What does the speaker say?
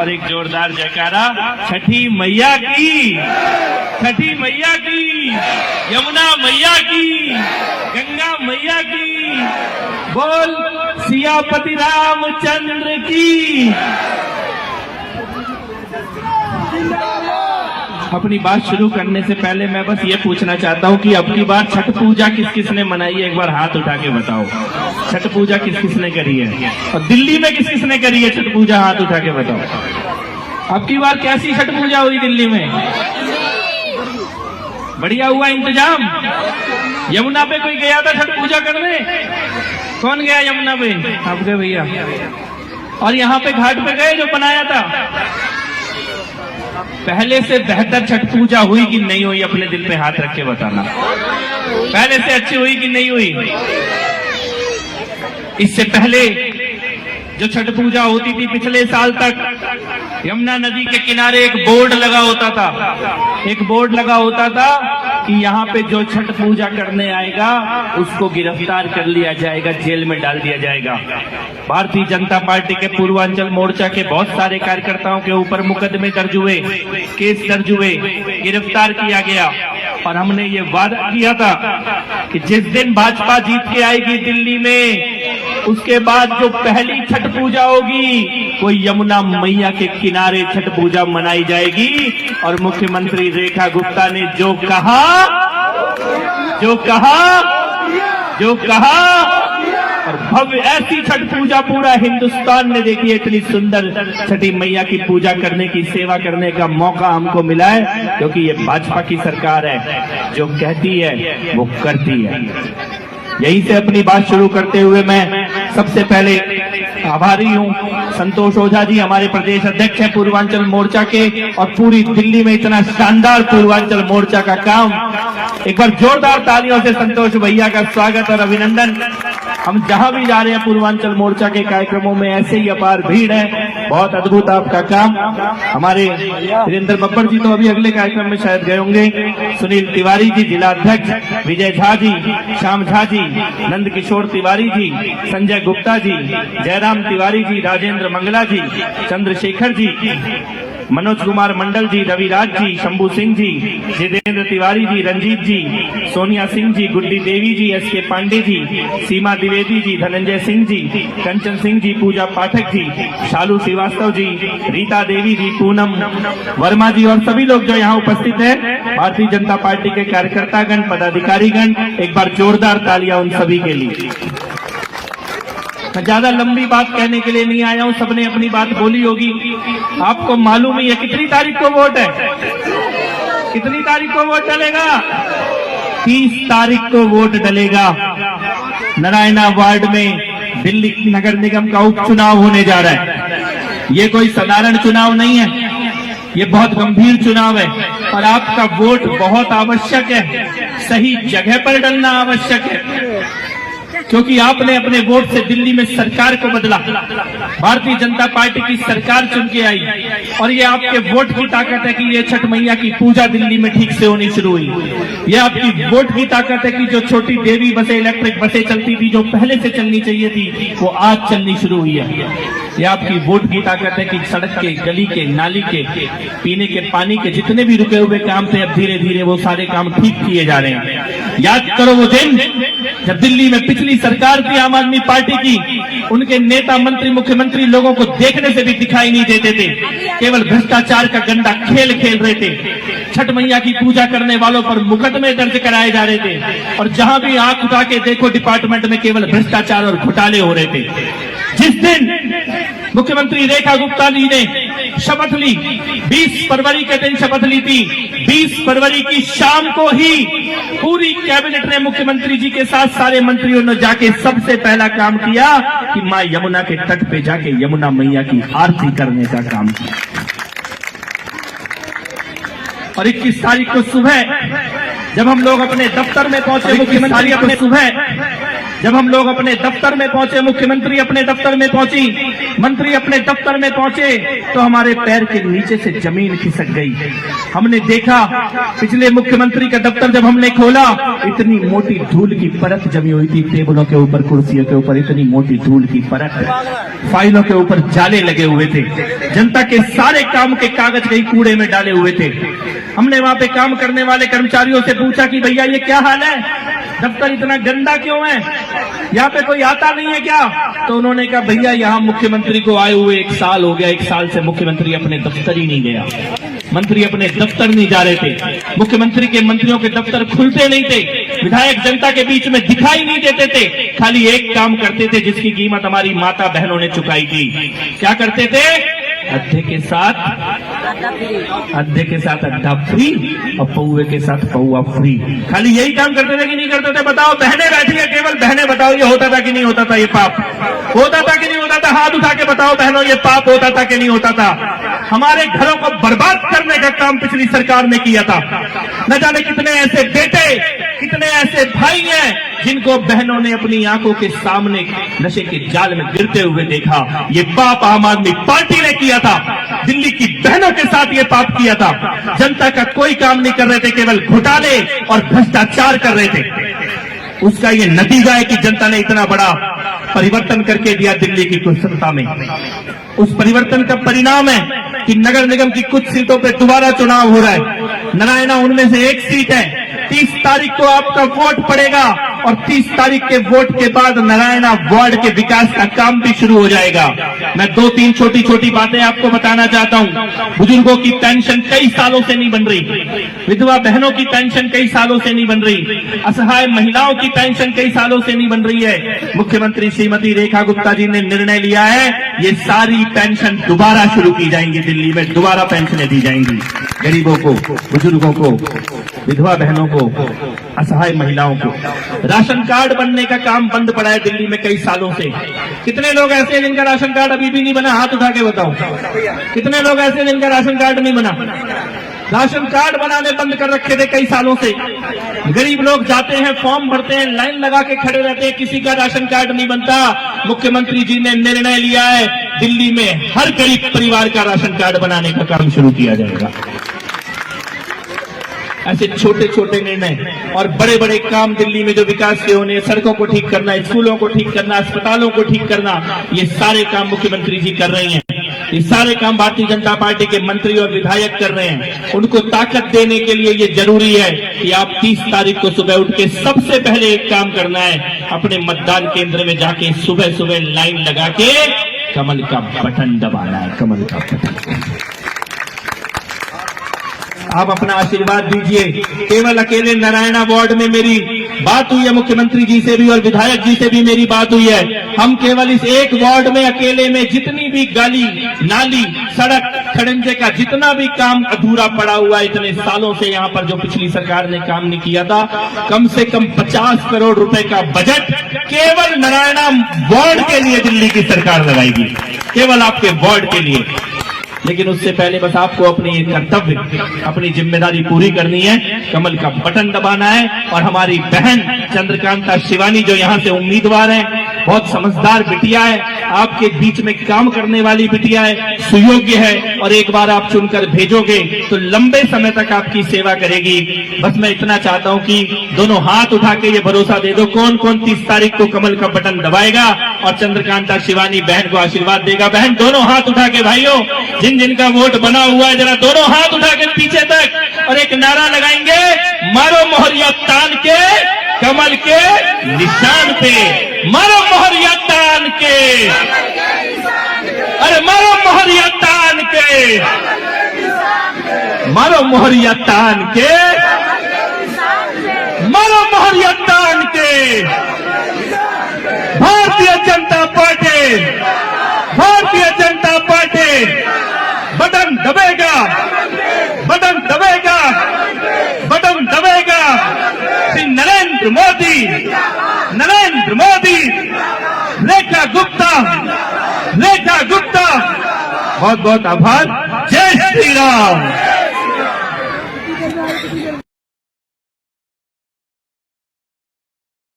और एक जोरदार जयकारा छठी मैया की, छठी मैया की, यमुना मैया की, गंगा मैया की, बोल सियापति रामचंद्र की। अपनी बात शुरू करने से पहले मैं बस ये पूछना चाहता हूँ कि अब की बार छठ पूजा किस किस ने मनाई है, एक बार हाथ उठा के बताओ। छठ पूजा किस किस ने करी है, और दिल्ली में किस किस ने करी है छठ पूजा, हाथ उठा के बताओ। अब की बार कैसी छठ पूजा हुई दिल्ली में? बढ़िया हुआ इंतजाम? यमुना पे कोई गया था छठ पूजा करने? कौन गया यमुना पे? आप गए भैया। और यहाँ पे घाट पे गए जो बनाया था? पहले से बेहतर छठ पूजा हुई कि नहीं हुई? अपने दिल पे हाथ रख के बताना। पहले से अच्छी हुई कि नहीं हुई? इससे पहले जो छठ पूजा होती थी पिछले साल तक, यमुना नदी के किनारे एक बोर्ड लगा होता था, एक बोर्ड लगा होता था कि यहाँ पे जो छठ पूजा करने आएगा उसको गिरफ्तार कर लिया जाएगा, जेल में डाल दिया जाएगा। भारतीय जनता पार्टी के पूर्वांचल मोर्चा के बहुत सारे कार्यकर्ताओं के ऊपर मुकदमे दर्ज हुए, केस दर्ज हुए, गिरफ्तार किया गया। और हमने ये वादा किया था कि जिस दिन भाजपा जीत के आएगी दिल्ली में, उसके बाद जो पहली छठ पूजा होगी वो यमुना मैया के किनारे छठ पूजा मनाई जाएगी। और मुख्यमंत्री रेखा गुप्ता ने जो कहा और भव्य ऐसी छठ पूजा पूरा हिंदुस्तान ने देखी है। इतनी सुंदर छठी मैया की पूजा करने की, सेवा करने का मौका हमको मिला है, क्योंकि ये भाजपा की सरकार है, जो कहती है वो करती है। यहीं से अपनी बात शुरू करते हुए मैं सबसे पहले आभारी हूं संतोष ओझा जी, हमारे प्रदेश अध्यक्ष हैं पूर्वांचल मोर्चा के, और पूरी दिल्ली में इतना शानदार पूर्वांचल मोर्चा का काम। एक बार जोरदार तालियों से संतोष भैया का स्वागत और अभिनंदन। हम जहां भी जा रहे हैं पूर्वांचल मोर्चा के कार्यक्रमों में ऐसे ही अपार भीड़ है, बहुत अद्भुत आपका काम। हमारे वीरेंद्र बब्बर जी तो अभी अगले कार्यक्रम में शायद गए होंगे, सुनील तिवारी जी जिला अध्यक्ष, विजय झा जी, श्याम झा जी, नंद किशोर तिवारी जी, संजय गुप्ता जी, जयराम तिवारी जी, राजेंद्र मंगला जी, चंद्रशेखर जी, मनोज कुमार मंडल जी, रविराज जी, शंभू सिंह जी, जितेंद्र तिवारी जी, रंजीत जी, सोनिया सिंह जी, गुड्डी देवी जी, एसके पांडे जी, सीमा द्विवेदी जी, धनंजय सिंह जी, कंचन सिंह जी, पूजा पाठक जी, शालू श्रीवास्तव जी, रीता देवी जी, पूनम वर्मा जी और सभी लोग जो यहाँ उपस्थित है, भारतीय जनता पार्टी के कार्यकर्तागण, पदाधिकारीगण, एक बार जोरदार तालियां उन सभी के लिए। मैं ज्यादा लंबी बात कहने के लिए नहीं आया हूं, सबने अपनी बात बोली होगी। आपको मालूम ही है कितनी तारीख को वोट है? कितनी तारीख को वोट डलेगा? 30 तारीख को वोट डलेगा। नारायणा वार्ड में दिल्ली नगर निगम का उपचुनाव होने जा रहा है। ये कोई साधारण चुनाव नहीं है, ये बहुत गंभीर चुनाव है, और आपका वोट बहुत आवश्यक है, सही जगह पर डलना आवश्यक है, क्योंकि आपने अपने वोट से दिल्ली में सरकार को बदला। भारतीय जनता पार्टी की सरकार चुन के आई, और ये आपके वोट की ताकत है कि ये छठ मैया की पूजा दिल्ली में ठीक से होनी शुरू हुई। ये आपकी वोट की ताकत है कि जो छोटी देवी बसें, इलेक्ट्रिक बसें चलती थी, जो पहले से चलनी चाहिए थी, वो आज चलनी शुरू हुई है। ये आपकी वोट की ताकत है कि सड़क के, गली के, नाली के, पीने के पानी के जितने भी रुके हुए काम थे, अब धीरे धीरे वो सारे काम ठीक किए जा रहे हैं। याद करो वो दिन जब दिल्ली में पिछली सरकार थी आम आदमी पार्टी की, उनके नेता, मंत्री, मुख्यमंत्री लोगों को देखने से भी दिखाई नहीं देते थे, केवल भ्रष्टाचार का गंदा खेल खेल रहे थे। छठ मैया की पूजा करने वालों पर मुकदमे दर्ज कराए जा रहे थे, और जहां भी आंख उठा के देखो डिपार्टमेंट में केवल भ्रष्टाचार और घोटाले हो रहे थे। जिस दिन मुख्यमंत्री रेखा गुप्ता जी ने शपथ ली, 20 फरवरी के दिन शपथ ली थी, 20 फरवरी की शाम को ही पूरी कैबिनेट ने मुख्यमंत्री जी के साथ सारे मंत्रियों ने जाके सबसे पहला काम किया कि मां यमुना के तट पे जाके यमुना मैया की आरती करने का काम किया। और 21 तारीख को सुबह जब हम लोग अपने दफ्तर में पहुंचे, मुख्यमंत्री अपने सुबह जब हम लोग अपने दफ्तर में पहुंचे, मुख्यमंत्री अपने दफ्तर में पहुंची, मंत्री अपने दफ्तर में पहुंचे, तो हमारे पैर के नीचे से जमीन खिसक गई। हमने देखा पिछले मुख्यमंत्री का दफ्तर जब हमने खोला, इतनी मोटी धूल की परत जमी हुई थी टेबलों के ऊपर, कुर्सियों के ऊपर, इतनी मोटी धूल की परत, फाइलों के ऊपर जाले लगे हुए थे, जनता के सारे काम के कागज कहीं कूड़े में डाले हुए थे। हमने वहां पे काम करने वाले कर्मचारियों से पूछा कि भैया ये क्या हाल है, दफ्तर इतना गंदा क्यों है, यहाँ पे कोई आता नहीं है क्या? तो उन्होंने कहा भैया यहाँ मुख्यमंत्री को आए हुए 1 साल हो गया, 1 साल से मुख्यमंत्री अपने दफ्तर ही नहीं गया, मंत्री अपने दफ्तर नहीं जा रहे थे, मुख्यमंत्री के मंत्रियों के दफ्तर खुलते नहीं थे, विधायक जनता के बीच में दिखाई नहीं देते थे, खाली एक काम करते थे जिसकी कीमत हमारी माता बहनों ने चुकाई थी। क्या करते थे? अड्डे के साथ अड्डा फ्री और पौवे के साथ पौवा फ्री। खाली यही काम करते थे कि नहीं करते थे? बताओ, बहनें बैठी है केवल, बहनें बताओ ये होता था कि नहीं होता था? ये पाप होता था कि नहीं होता था? हाथ उठा के बताओ बहनों, ये पाप होता था कि नहीं होता था? हमारे घरों को बर्बाद करने का काम पिछली सरकार ने किया था। न जाने कितने ऐसे बेटे, कितने ऐसे भाई हैं जिनको बहनों ने अपनी आंखों के सामने नशे के जाल में गिरते हुए देखा। ये पाप आम आदमी पार्टी ने किया था, दिल्ली की बहनों के साथ ये पाप किया था। जनता का कोई काम नहीं कर रहे थे, केवल घोटाले और भ्रष्टाचार कर रहे थे। उसका ये नतीजा है कि जनता ने इतना बड़ा परिवर्तन करके दिया दिल्ली की कुछ सत्ता में। उस परिवर्तन का परिणाम है कि नगर निगम की कुछ सीटों पे दोबारा चुनाव हो रहा है। नारायणा उनमें से एक सीट है। 30 तारीख को आपका वोट पड़ेगा और 30 तारीख के वोट के बाद नारायणा वार्ड के विकास का काम भी शुरू हो जाएगा। मैं 2-3 छोटी छोटी बातें आपको बताना चाहता हूं। बुजुर्गों की पेंशन कई सालों से नहीं बन रही, विधवा बहनों की पेंशन कई सालों से नहीं बन रही, असहाय महिलाओं की पेंशन कई सालों से नहीं बन रही है। मुख्यमंत्री श्रीमती रेखा गुप्ता जी ने निर्णय लिया है, ये सारी पेंशन दोबारा शुरू की जाएंगी। दिल्ली में दोबारा पेंशनें दी जाएंगी गरीबों को, बुजुर्गों को, विधवा बहनों को, असहाय महिलाओं को। राशन कार्ड बनने का काम बंद पड़ा है दिल्ली में कई सालों से। कितने लोग ऐसे हैं जिनका राशन कार्ड अभी भी नहीं बना? हाथ उठा के बताओ, कितने लोग ऐसे हैं जिनका राशन कार्ड नहीं बना? राशन कार्ड बनाने बंद कर रखे थे कई सालों से। गरीब लोग जाते हैं, फॉर्म भरते हैं, लाइन लगा के खड़े रहते हैं, किसी का राशन कार्ड नहीं बनता। मुख्यमंत्री जी ने निर्णय लिया है, दिल्ली में हर गरीब परिवार का राशन कार्ड बनाने का काम शुरू किया जाएगा। ऐसे छोटे छोटे निर्णय और बड़े बड़े काम दिल्ली में जो विकास के होने, सड़कों को ठीक करना, स्कूलों को ठीक करना, अस्पतालों को ठीक करना, ये सारे काम मुख्यमंत्री जी कर रहे हैं। ये सारे काम भारतीय जनता पार्टी के मंत्री और विधायक कर रहे हैं। उनको ताकत देने के लिए ये जरूरी है कि आप 30 तारीख को सुबह उठ के सबसे पहले एक काम करना है, अपने मतदान केंद्र में जाके सुबह सुबह लाइन लगा के कमल का बटन दबाना है। कमल का बटन आप अपना आशीर्वाद दीजिए। केवल अकेले नारायणा वार्ड में मेरी बात हुई है, मुख्यमंत्री जी से भी और विधायक जी से भी मेरी बात हुई है। हम केवल इस एक वार्ड में अकेले में जितनी भी गली, नाली, सड़क, खड़ंजे का जितना भी काम अधूरा पड़ा हुआ है इतने सालों से, यहाँ पर जो पिछली सरकार ने काम नहीं किया था, कम से कम 50 करोड़ रुपए का बजट केवल नारायणा वार्ड के लिए दिल्ली की सरकार लगाएगी, केवल आपके वार्ड के लिए। लेकिन उससे पहले बस आपको अपनी कर्तव्य, अपनी जिम्मेदारी पूरी करनी है, कमल का बटन दबाना है। और हमारी बहन चंद्रकांता शिवानी जो यहाँ से उम्मीदवार है, बहुत समझदार बिटिया है, आपके बीच में काम करने वाली बिटिया है, सुयोग्य है, और एक बार आप चुनकर भेजोगे तो लंबे समय तक आपकी सेवा करेगी। बस मैं इतना चाहता हूँ कि दोनों हाथ उठा के ये भरोसा दे दो, कौन कौन 30 तारीख को कमल का बटन दबाएगा और चंद्रकांता शिवानी बहन को आशीर्वाद देगा। बहन दोनों हाथ उठा के, भाइयों जिनका वोट बना हुआ है जरा दोनों हाथ उठा के पीछे तक, और एक नारा लगाएंगे, मारो मोहरिया तान के कमल के निशान पे, मारो मोहरिया तान के, अरे मारो मोहरिया तान के, मारो मोहरिया तान के, मारो मोहरिया तान के। भारतीय जनता पार्टी, भारतीय जनता पार्टी बटन दबेगा, बटन दबेगा, बटन दबेगा। श्री नरेंद्र मोदी, नरेंद्र मोदी, रेखा गुप्ता, रेखा गुप्ता, बहुत बहुत आभार। जय श्री राम।